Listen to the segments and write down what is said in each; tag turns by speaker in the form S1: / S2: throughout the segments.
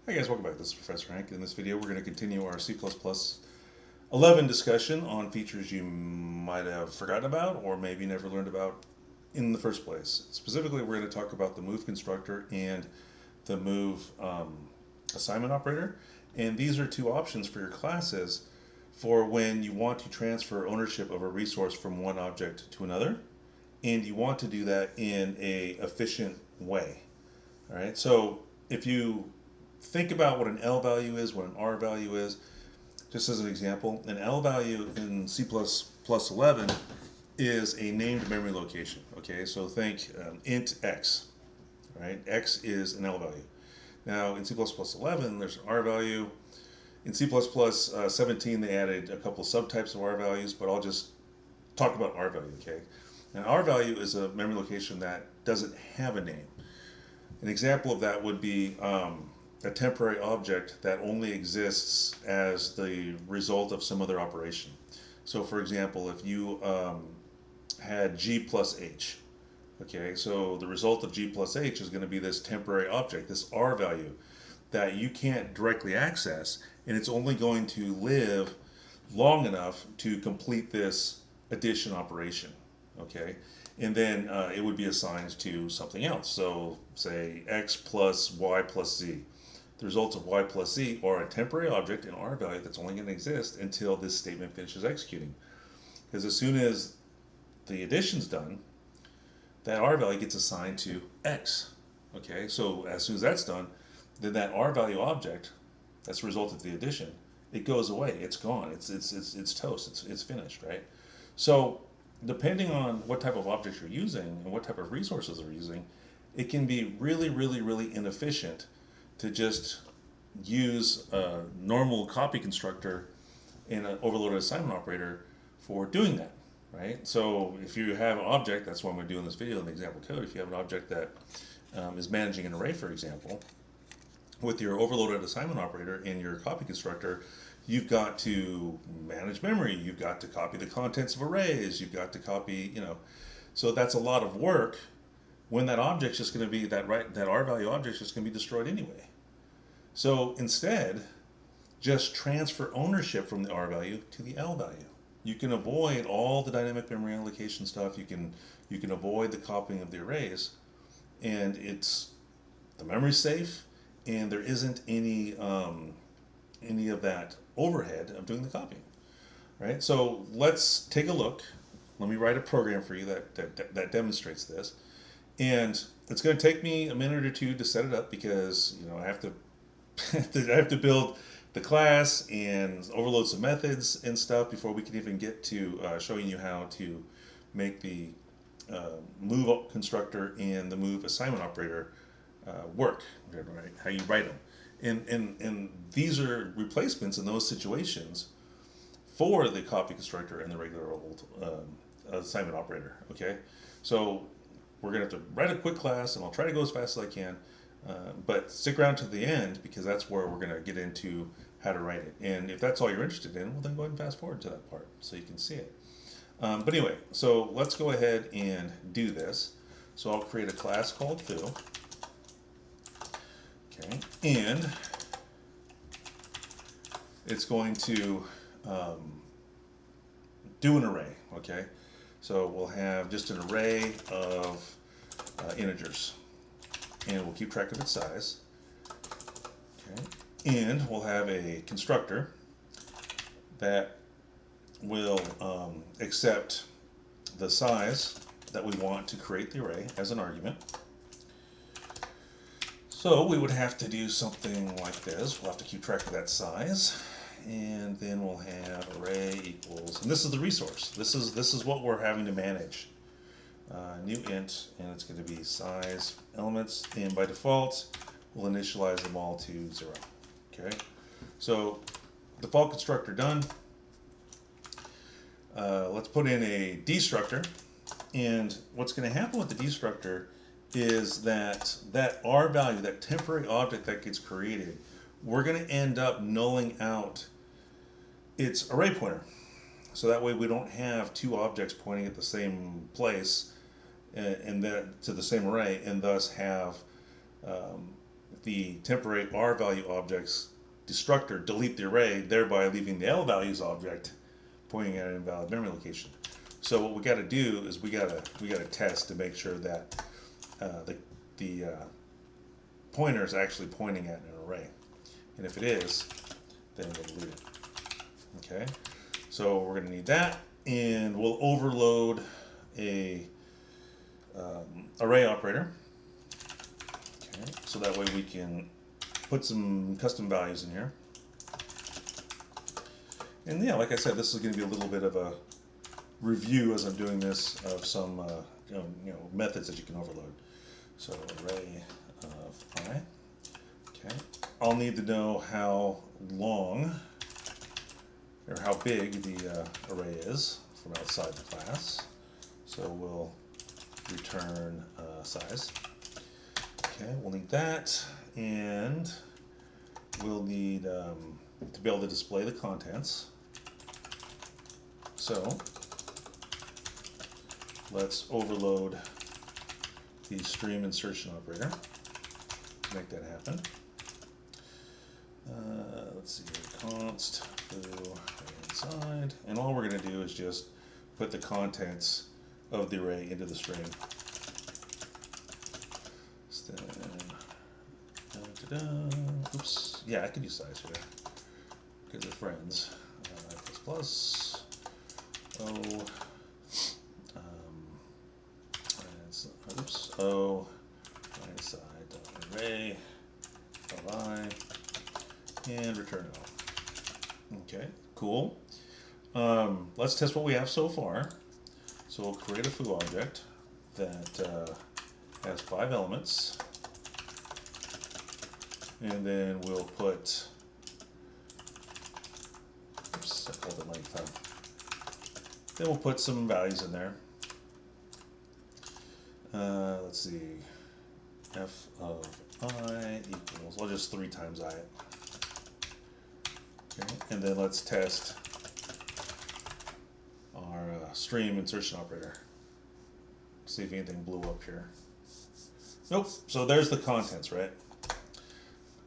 S1: Hi guys, welcome back. This is Professor Hank. In this video, we're going to continue our C++11 discussion on features you might have forgotten about or maybe never learned about in the first place. Specifically, we're going to talk about the move constructor and the move assignment operator. And these are two options for your classes for when you want to transfer ownership of a resource from one object to another, and you want to do that in a efficient way. All right, so if you think about what an L value is, what an R value is, just as an example, an L value in C++11 is a named memory location. Okay, so think int x, right? X is an L value. Now in C++11, there's an R value. In C++17, they added a couple subtypes of R values, but I'll just talk about R value, okay? An R value is a memory location that doesn't have a name. An example of that would be a temporary object that only exists as the result of some other operation. So for example, if you had G plus H, okay, so the result of G plus H is going to be this temporary object, this R value, that you can't directly access, and it's only going to live long enough to complete this addition operation, okay? And then it would be assigned to something else. So say X plus Y plus Z. The results of Y plus Z are a temporary object in R value that's only going to exist until this statement finishes executing. Because as soon as the addition's done, that R value gets assigned to X. Okay, so as soon as that's done, then that R value object, that's the result of the addition, it goes away. It's gone. It's toast. It's finished, right? So depending on what type of objects you're using and what type of resources they're using, it can be really inefficient to just use a normal copy constructor and an overloaded assignment operator for doing that, right? So if you have an object, that's what I'm going to do in this video in the example code, if you have an object that is managing an array, for example, with your overloaded assignment operator and your copy constructor, you've got to manage memory, you've got to copy the contents of arrays, you've got to copy, so that's a lot of work when that object's just going to be, that R value object's just going to be destroyed anyway. So instead, just transfer ownership from the R value to the L value. You can avoid all the dynamic memory allocation stuff, you can avoid the copying of the arrays, and the memory's safe, and there isn't any of that overhead of doing the copying, right? So let's take a look. Let me write a program for you that demonstrates this. And it's going to take me a minute or two to set it up because I have to build the class and overload some methods and stuff before we can even get to showing you how to make the move constructor and the move assignment operator work, right? How you write them. And these are replacements in those situations for the copy constructor and the regular old assignment operator, okay? So we're going to have to write a quick class, and I'll try to go as fast as I can, but stick around to the end because that's where we're going to get into how to write it. And if that's all you're interested in, well, then go ahead and fast forward to that part so you can see it. But anyway, so let's go ahead and do this. So I'll create a class called foo. Okay, and it's going to do an array, okay? So we'll have just an array of integers, and we'll keep track of its size, okay? And we'll have a constructor that will accept the size that we want to create the array as an argument. So we would have to do something like this. We'll have to keep track of that size, and then we'll have array equals, and this is the resource. This is what we're having to manage. New int, and it's going to be size elements, and by default, we'll initialize them all to 0. Okay, so default constructor done. Let's put in a destructor, and what's going to happen with the destructor is that R value, that temporary object that gets created, we're going to end up nulling out its array pointer. So that way we don't have two objects pointing at the same place and then to the same array, and thus have the temporary R value object's destructor delete the array, thereby leaving the L values object pointing at an invalid memory location. So what we got to do is we got to test to make sure that the pointer is actually pointing at an array, and if it is, then we'll delete it. Okay, so we're going to need that, and we'll overload a array operator. Okay, so that way we can put some custom values in here. And yeah, like I said, this is going to be a little bit of a review as I'm doing this of some methods that you can overload. So array of I. Okay, I'll need to know how long or how big the array is from outside the class. So we'll return size. Okay, we'll need that, and we'll need to be able to display the contents. So let's overload the stream insertion operator to make that happen. Let's see here, const foo inside, and all we're going to do is just put the contents of the array into the stream. Oops, yeah, I could use size here because they're friends. Plus O, oops, O, right side array of I, and return O. Okay, cool. Let's test what we have so far. So we'll create a foo object that has 5 elements, and then we'll put, oops, I called it length, huh? Then we'll put some values in there. Let's see, f of I equals, well, just 3 times I. Okay, and then let's test our stream insertion operator. See if anything blew up here. Nope. So there's the contents, right?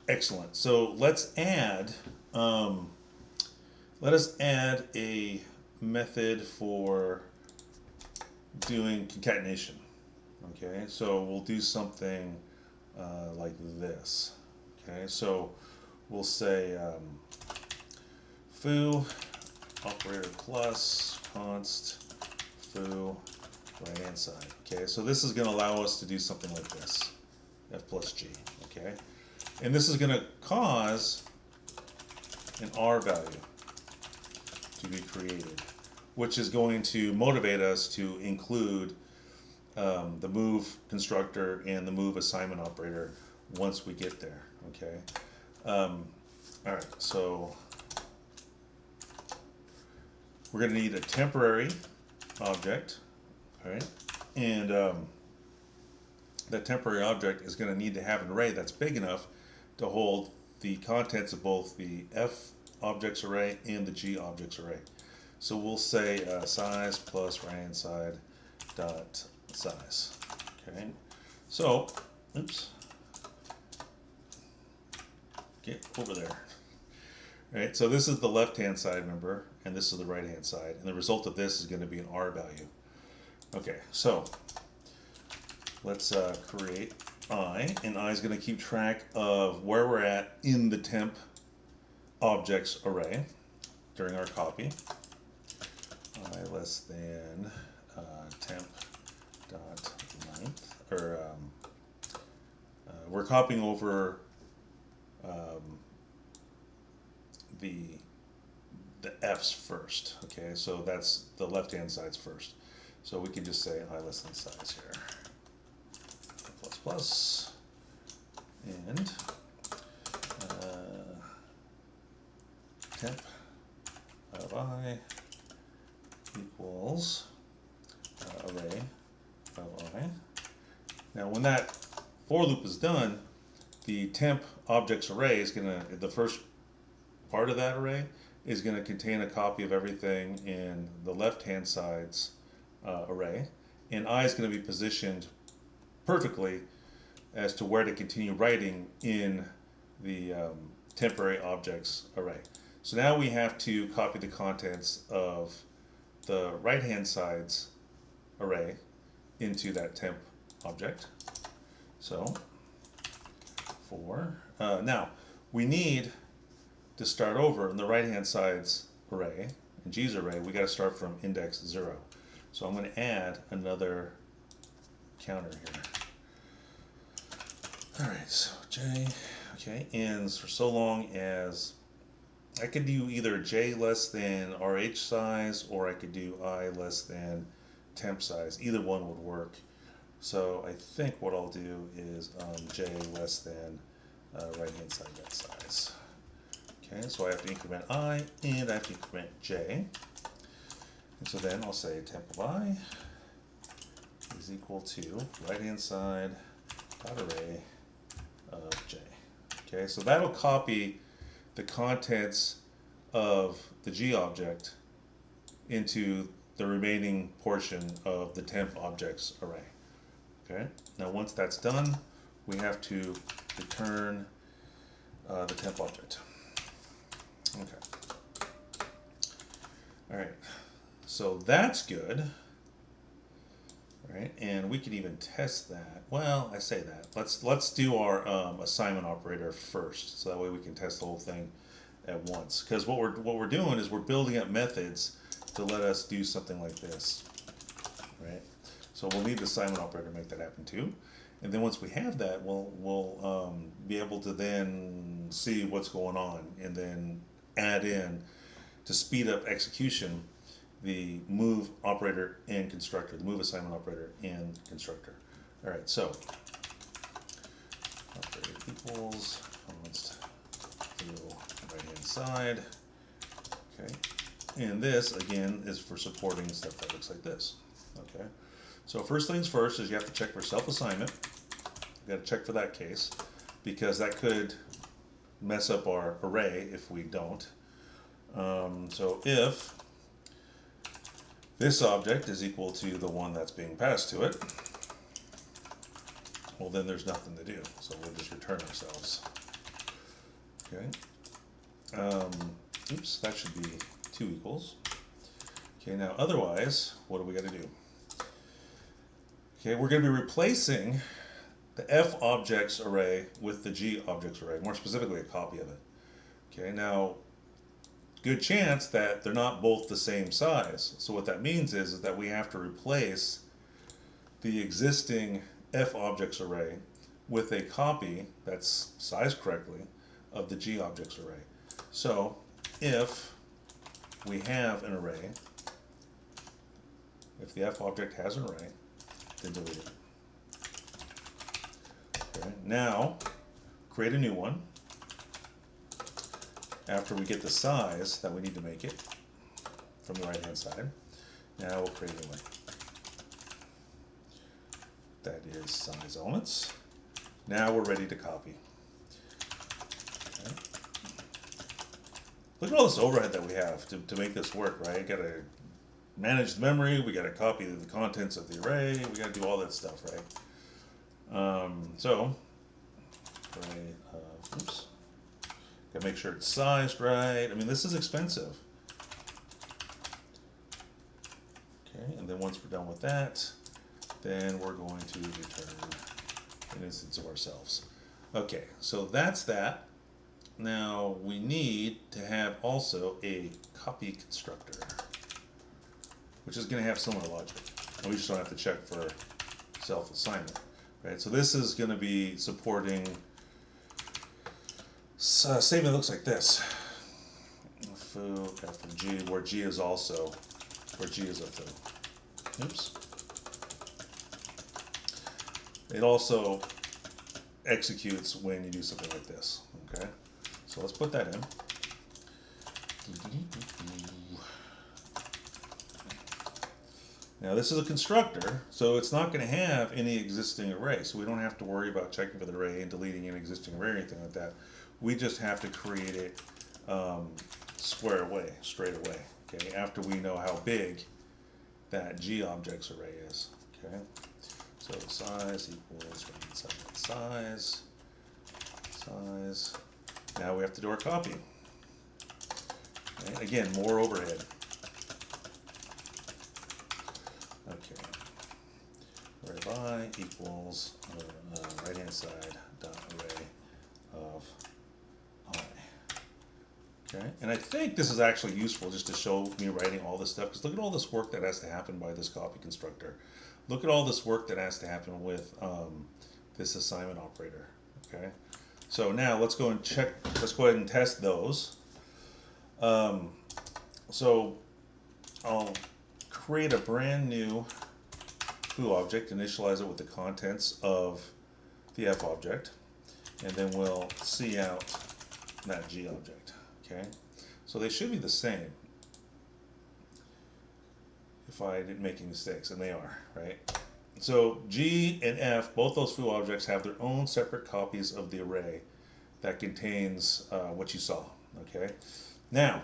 S1: Excellent. So let's add. Let us add a method for doing concatenation. Okay. So we'll do something like this. Okay. So we'll say foo operator plus const foo right hand side. Okay, so this is going to allow us to do something like this, f plus g. Okay, and this is going to cause an R value to be created, which is going to motivate us to include the move constructor and the move assignment operator once we get there. Okay, all right, so we're going to need a temporary object, all right, and that temporary object is going to need to have an array that's big enough to hold the contents of both the F objects array and the G objects array. So we'll say size plus right hand side dot size. Okay, so oops, get over there. Right, so this is the left-hand side, remember, and this is the right-hand side, and the result of this is going to be an R value. Okay, so let's create I, and I is going to keep track of where we're at in the temp objects array during our copy. I less than temp dot length, or we're copying over the F's first. Okay, so that's the left-hand side's first. So we can just say I less than size here. Plus plus, and temp of I equals array of I. Now when that for loop is done, the temp objects array is gonna, the first part of that array is going to contain a copy of everything in the left-hand side's array, and I is going to be positioned perfectly as to where to continue writing in the temporary objects array. So now we have to copy the contents of the right-hand side's array into that temp object. So now we need to start over in the right-hand side's array, in G's array, we got to start from index 0. So I'm going to add another counter here. Alright, so J, okay, ends for so long as I could do either J less than RH size, or I could do I less than temp size. Either one would work. So I think what I'll do is J less than right hand side that size. Okay, so I have to increment I and I have to increment J. And so then I'll say temp of I is equal to right hand side dot array of J. Okay, so that'll copy the contents of the G object into the remaining portion of the temp objects array. Okay, now once that's done, we have to return the temp object. Okay. All right, so that's good. All right, and we can even test that. Well, I say that. Let's do our assignment operator first, so that way we can test the whole thing at once. Because what we're doing is we're building up methods to let us do something like this, right? So we'll need the assignment operator to make that happen too. And then once we have that, we'll be able to then see what's going on, and then add in, to speed up execution, the move operator and constructor, the move assignment operator and constructor. All right, so operator equals const fill right hand side. Okay, and this again is for supporting stuff that looks like this. Okay, so first things first is you have to check for self-assignment. You got to check for that case, because that could mess up our array if we don't. So if this object is equal to the one that's being passed to it, well then there's nothing to do, so we'll just return ourselves. Okay. Oops, that should be 2 equals. Okay, now otherwise, what do we got to do? Okay, we're going to be replacing the F objects array with the G objects array, more specifically a copy of it. Okay, now good chance that they're not both the same size. So what that means is that we have to replace the existing F objects array with a copy that's sized correctly of the G objects array. So if we have an array, if the F object has an array, then delete it. Okay, now create a new one. After we get the size that we need to make it from the right hand side, now we'll create a new one. That is size elements. Now we're ready to copy. Okay. Look at all this overhead that we have to make this work, right? Got to manage the memory, we got to copy the contents of the array, we got to do all that stuff, right? Oops. Got to make sure it's sized right. I mean, this is expensive. Okay, and then once we're done with that, then we're going to return an instance of ourselves. Okay, so that's that. Now we need to have also a copy constructor, which is going to have similar logic. And we just don't have to check for self-assignment, right? So this is going to be supporting a statement that looks like this: foo after G, where G is a foo. Oops. It also executes when you do something like this. Okay, so let's put that in. Now this is a constructor, so it's not going to have any existing array, so we don't have to worry about checking for the array and deleting an existing array or anything like that. We just have to create it straight away, okay, after we know how big that G objects array is. Okay, So size equals right inside that size. Now we have to do our copy. Okay. Again, more overhead. Okay. Array by equals right hand side dot array of I. Okay, and I think this is actually useful just to show me writing all this stuff, because look at all this work that has to happen by this copy constructor. Look at all this work that has to happen with this assignment operator. Okay, so now let's go and check. Let's go ahead and test those. So I'll create a brand new foo object, initialize it with the contents of the f object, and then we'll see out that g object. Okay, so they should be the same if I didn't make any mistakes, and they are, right? So g and f, both those foo objects have their own separate copies of the array that contains what you saw. Okay, now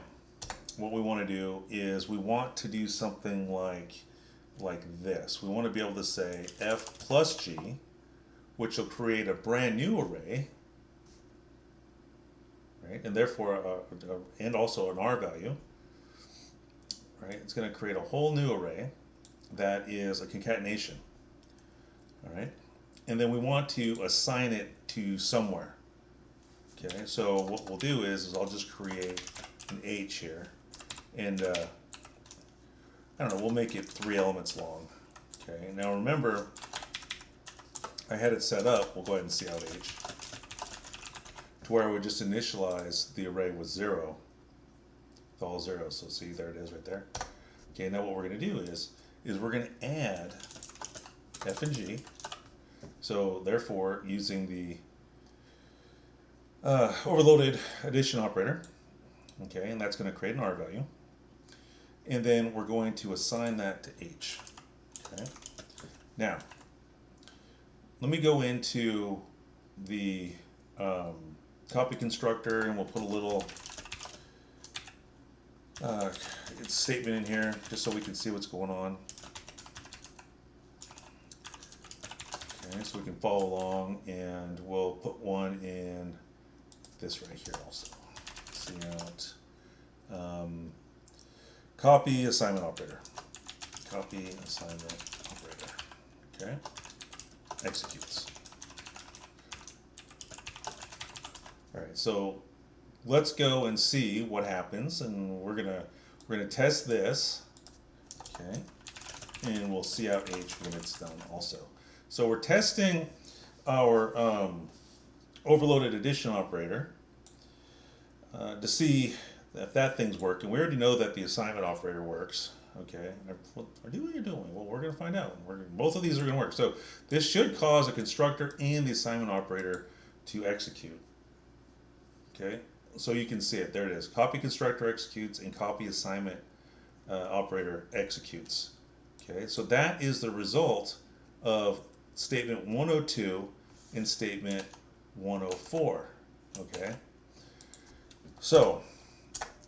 S1: what we want to do is we want to do something like this. We want to be able to say f plus g, which will create a brand new array, right? And therefore, and also an r value, right? It's going to create a whole new array that is a concatenation, all right? And then we want to assign it to somewhere. Okay, so what we'll do is I'll just create an h here, and I don't know, we'll make it 3 elements long. Okay, now remember, I had it set up, we'll go ahead and see out h, to where we just initialize the array with 0, with all zeros. So see, there it is right there. Okay, now what we're going to do is we're going to add f and g. So therefore, using the overloaded addition operator, okay, and that's going to create an r value. And then we're going to assign that to h. Okay. Now, let me go into the copy constructor, and we'll put a little statement in here just so we can see what's going on. Okay, so we can follow along, and we'll put one in this right here also. See out. Copy assignment operator. Copy assignment operator. Okay. Executes. All right. So let's go and see what happens, and we're gonna test this. Okay. And we'll see out h when it's done also. So we're testing our overloaded addition operator to see if that thing's working. We already know that the assignment operator works. Okay, are doing what you're doing? Well, we're going to find out. Both of these are going to work. So this should cause a constructor and the assignment operator to execute. Okay, so you can see it. There it is. Copy constructor executes and copy assignment operator executes. Okay, so that is the result of statement 102 and statement 104. Okay, so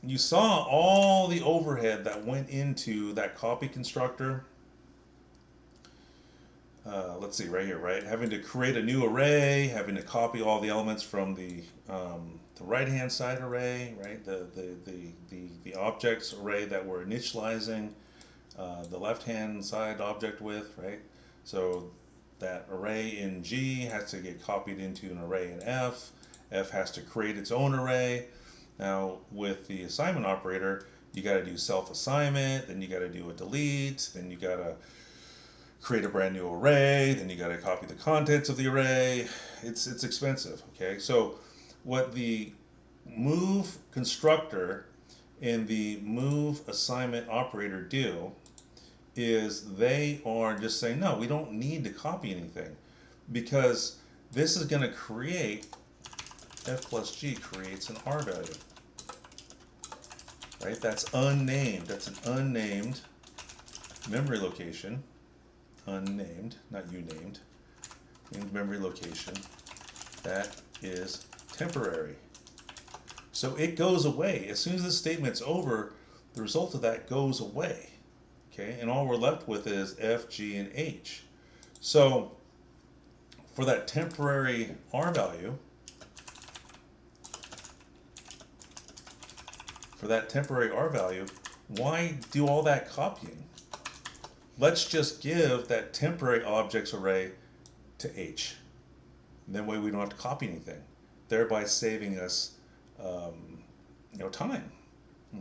S1: you saw all the overhead that went into that copy constructor. Let's see, right here, right? Having to create a new array, having to copy all the elements from the right-hand side array, right? The objects array that we're initializing the left-hand side object with, right? So that array in G has to get copied into an array in F. F has to create its own array. Now, with the assignment operator, you got to do self-assignment, then you got to do a delete, then you got to create a brand new array, then you got to copy the contents of the array. It's expensive, okay? So what the move constructor and the move assignment operator do is they are just saying, no, we don't need to copy anything, because this is going to create f plus g creates an r value, right? That's unnamed. That's an unnamed memory location. Unnamed, not you named. Named memory location. That is temporary. So it goes away. As soon as this statement's over, the result of that goes away. Okay, and all we're left with is f, g, and h. So for that temporary R value, why do all that copying? Let's just give that temporary objects array to H. And that way we don't have to copy anything, thereby saving us time.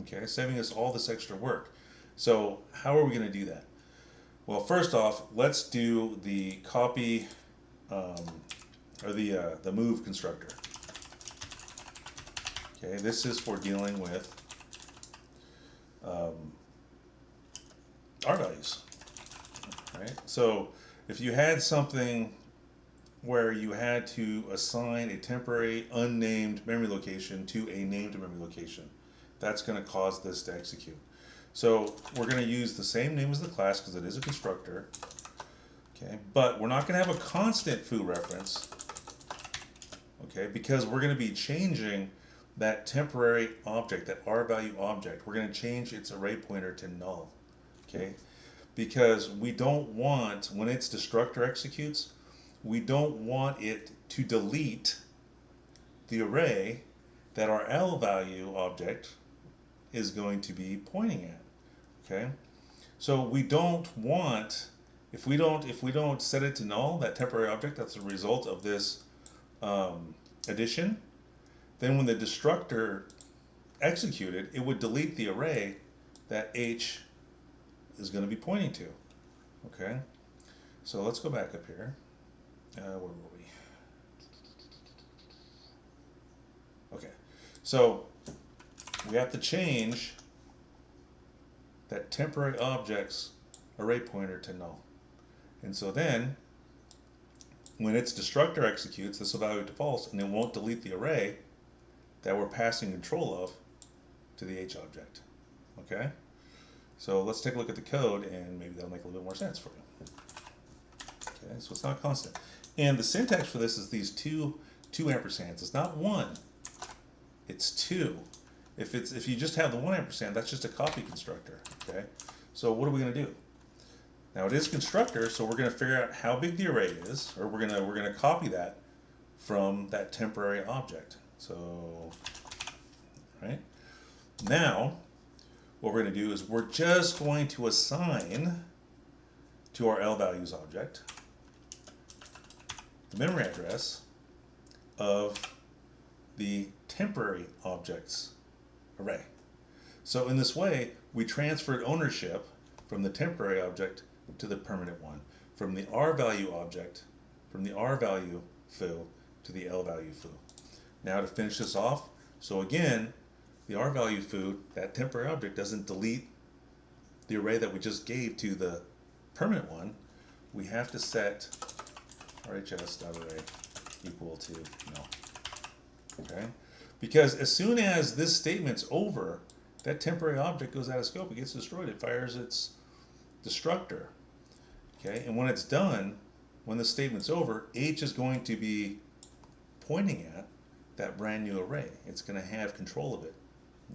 S1: Okay, saving us all this extra work. So how are we going to do that? Well, first off, let's do the copy or the move constructor. Okay, this is for dealing with R values. Right? So if you had something where you had to assign a temporary unnamed memory location to a named memory location, that's going to cause this to execute. So we're going to use the same name as the class because it is a constructor. Okay, but we're not going to have a constant foo reference. Okay, because we're going to be changing that temporary object, that R value object. We're going to change its array pointer to null. Okay, because we don't want, when its destructor executes, we don't want it to delete the array that our L value object is going to be pointing at. Okay, so we don't want, if we don't set it to null, that temporary object that's a result of this addition, then when the destructor executed, it would delete the array that H is going to be pointing to. Okay, so let's go back up here. Where were we? Okay, so we have to change that temporary object's array pointer to null. And so then, when its destructor executes, this will evaluate to false, and it won't delete the array that we're passing control of to the H object. Okay? So let's take a look at the code, and maybe that'll make a little bit more sense for you. Okay, so it's not constant. And the syntax for this is these two ampersands. It's not one, it's two. If you just have the one ampersand, that's just a copy constructor. Okay? So what are we going to do? Now it is constructor, so we're going to figure out how big the array is, or we're gonna copy that from that temporary object. So, right? Now, what we're going to do is we're just going to assign to our L values object the memory address of the temporary objects array. So in this way, we transferred ownership from the temporary object to the permanent one, from the R value object, from the R value foo to the L value foo. Now to finish this off, so again, the R value foo, that temporary object, doesn't delete the array that we just gave to the permanent one. We have to set RHS.array equal to null. Okay? Because as soon as this statement's over, that temporary object goes out of scope, it gets destroyed, it fires its destructor. Okay, and when it's done, when the statement's over, H is going to be pointing at that brand new array. It's going to have control of it.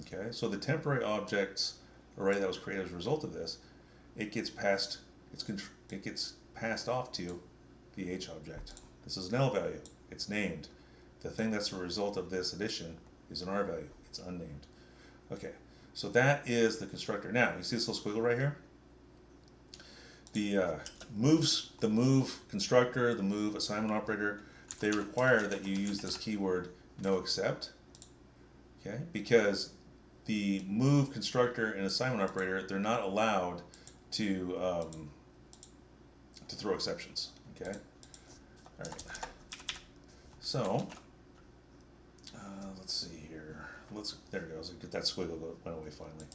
S1: Okay, so the temporary objects array that was created as a result of this, it gets passed off to the H object. This is an L value. It's named. The thing that's a result of this addition is an R value. It's unnamed. Okay, so that is the constructor. Now, you see this little squiggle right here? The move constructor, the move assignment operator, they require that you use this keyword no except, okay? Because the move constructor and assignment operator, they're not allowed to throw exceptions, okay? All right. So let's see here. There it goes. Get that squiggle went away finally.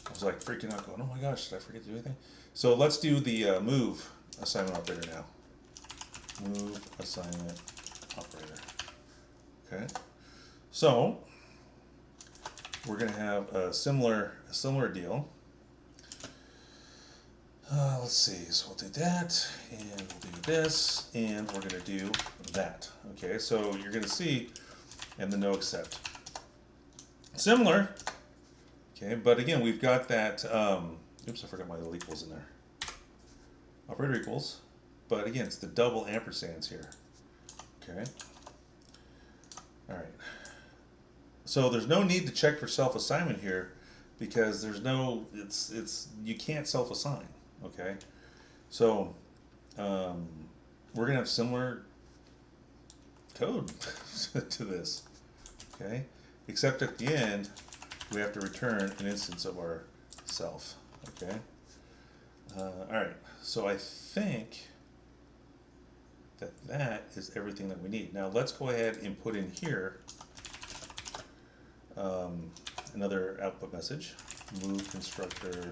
S1: I was like freaking out, going, "Oh my gosh, did I forget to do anything?" So let's do the move assignment operator now. Move assignment operator. Okay. So we're going to have a similar deal. Let's see. So we'll do that, and we'll do this, and we're going to do that. Okay. So you're going to see, and the no except. Similar. Okay, but again, we've got that, oops, I forgot my little equals in there. Operator equals, But again, it's the double ampersands here. Okay. All right. So there's no need to check for self-assignment here because there's no, you can't self-assign. Okay. So we're gonna have similar code to this. Okay. Except at the end, we have to return an instance of our self. Okay. All right. So I think that is everything that we need. Now let's go ahead and put in here another output message. Move constructor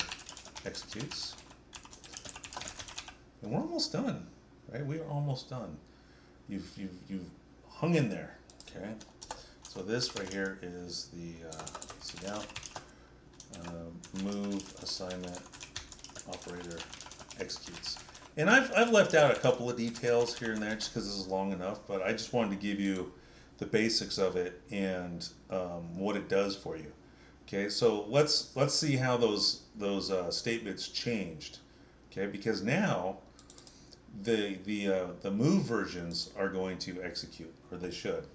S1: executes. And we're almost done, right? We are almost done. You've hung in there, okay? So this right here is the see now, move assignment operator executes. And I've left out a couple of details here and there just because this is long enough, but I just wanted to give you the basics of it and what it does for you. Okay, so let's see how those statements changed. Okay, because now the move versions are going to execute, or they should.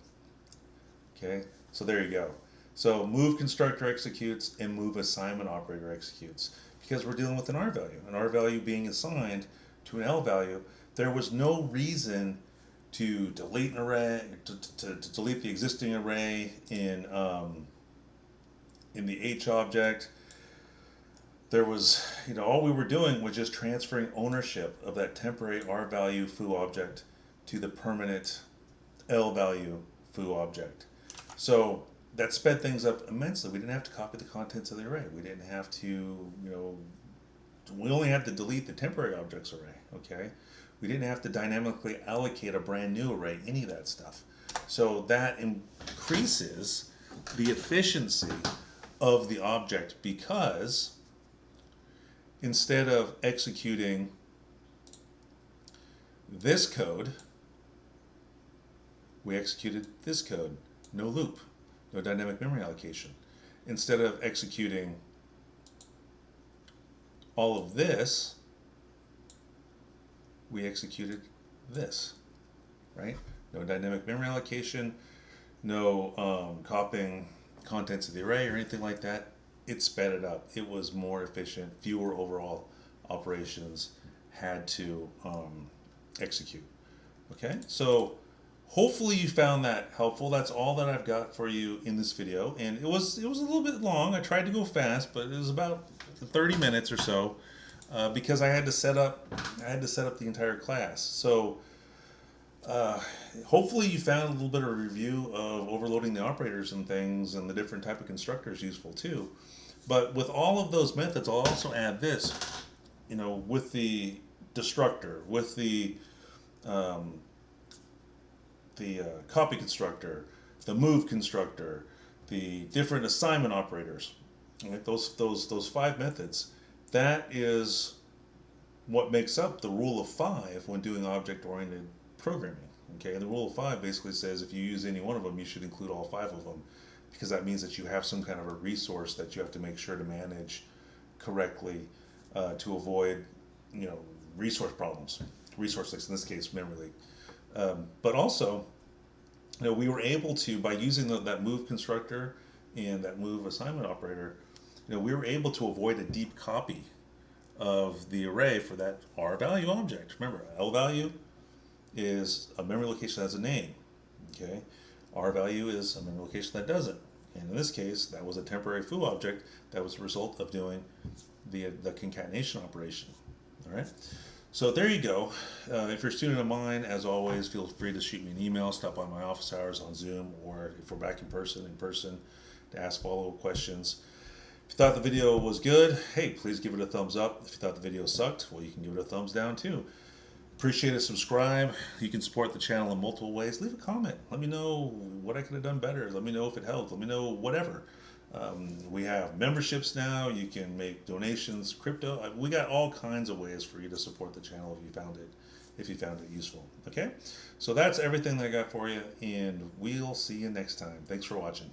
S1: Okay, so there you go. So move constructor executes and move assignment operator executes because we're dealing with an R value. An R value being assigned to an L value. There was no reason to delete an array, to delete the existing array in the H object. There was, all we were doing was just transferring ownership of that temporary R value foo object to the permanent L value foo object. So that sped things up immensely. We didn't have to copy the contents of the array. We didn't have to, we only had to delete the temporary objects array, okay? We didn't have to dynamically allocate a brand new array, any of that stuff. So that increases the efficiency of the object because instead of executing this code, we executed this code. No loop, no dynamic memory allocation. Instead of executing all of this, we executed this, right? No dynamic memory allocation, no copying contents of the array or anything like that. It sped it up. It was more efficient. Fewer overall operations had to execute. Okay, so hopefully you found that helpful. That's all that I've got for you in this video, and it was a little bit long. I tried to go fast, but it was about 30 minutes or so because I had to set up the entire class. So hopefully you found a little bit of a review of overloading the operators and things and the different type of constructors useful too. But with all of those methods, I'll also add this, with the destructor, with the copy constructor, the move constructor, the different assignment operators. Right? Those 5 methods. That is what makes up the rule of 5 when doing object-oriented programming. Okay, and the rule of 5 basically says if you use any one of them, you should include all 5 of them, because that means that you have some kind of a resource that you have to make sure to manage correctly to avoid, resource problems, resource leaks, in this case, memory leak. But also, we were able to, by using that move constructor and that move assignment operator, we were able to avoid a deep copy of the array for that R value object. Remember, L value is a memory location that has a name. Okay, R value is a memory location that doesn't. And in this case, that was a temporary foo object that was a result of doing the concatenation operation. All right. So there you go. If you're a student of mine, as always, feel free to shoot me an email, stop by my office hours on Zoom, or if we're back in person, to ask follow-up questions. If you thought the video was good, hey, please give it a thumbs up. If you thought the video sucked, well, you can give it a thumbs down too. Appreciate it. Subscribe. You can support the channel in multiple ways. Leave a comment. Let me know what I could have done better. Let me know if it helped. Let me know whatever. We have memberships now. You can make donations, crypto. We got all kinds of ways for you to support the channel if you found it useful. Okay? So that's everything that I got for you, and we'll see you next time. Thanks for watching.